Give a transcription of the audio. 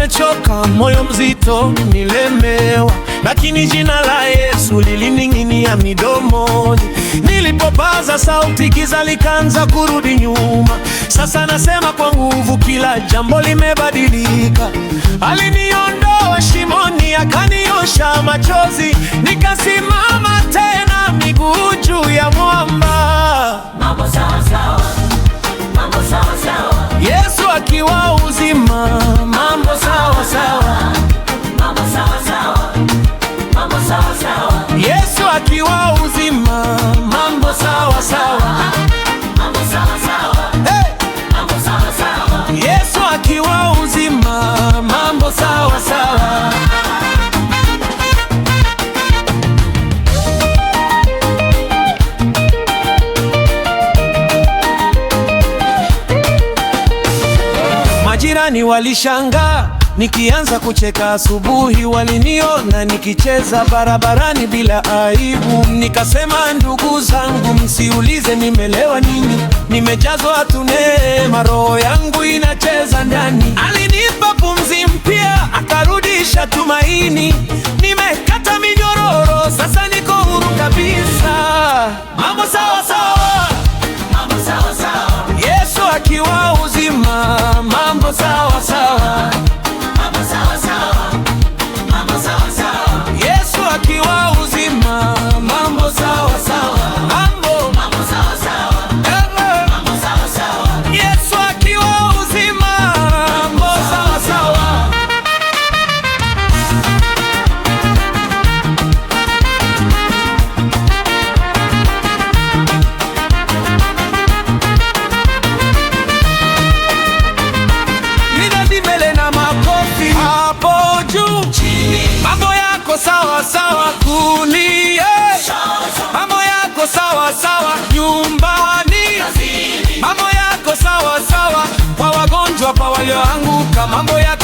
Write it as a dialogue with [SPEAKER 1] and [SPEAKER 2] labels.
[SPEAKER 1] nimechoka, moyo mzito, nilemewa, lakini jina la Yesu lilining'inia midomoni. Nilipopaza sauti, giza likaanza kurudi nyuma. Sasa nasema kwa nguvu, kila jambo limebadilika. Aliniondoa shimoni, akaniosha machozi, nikasimama tena, miguu juu ya mwamba.
[SPEAKER 2] Mambo sawa sawa, mambo sawa sawa.
[SPEAKER 1] Yesu akiwa uzima, mambo sawa sawa.
[SPEAKER 2] Mambo sawa sawa, mambo sawa sawa.
[SPEAKER 1] Yesu akiwa uzima, mambo sawa sawa.
[SPEAKER 2] Mambo sawa sawa,
[SPEAKER 1] Hey!
[SPEAKER 2] mambo sawa sawa.
[SPEAKER 1] Yesu akiwa uzima, mambo sawa sawa. Majirani walishangaa nikianza kucheka asubuhi, waliniona nikicheza barabarani bila aibu. Nikasema, ndugu zangu, msiulize nimelewa nini, nimejazwa tu neema, roho yangu inacheza ndani. Alinipa pumzi mpya, akarudisha tumaini, nimekata minyororo, sasa niko huru kabisa. Mambo sawa sawa,
[SPEAKER 2] Mambo sawa sawa,
[SPEAKER 1] Yesu akiwa uzima, mambo sawa sawa.
[SPEAKER 2] mambo sawa sawa, mambo sawa sawa.
[SPEAKER 1] Yesu akiwa uzima, mambo sawa sawa.
[SPEAKER 2] Mambo sawa sawa, mambo sawa sawa.
[SPEAKER 1] Yesu akiwa uzima, mambo sawa sawa. Nidadi mbele na makofi hapo juu. Mambo yako sawa sawa kulia, mambo yako sawa sawa nyumbani, mambo yako sawa sawa kwa wagonjwa, kwa walioanguka, mambo yako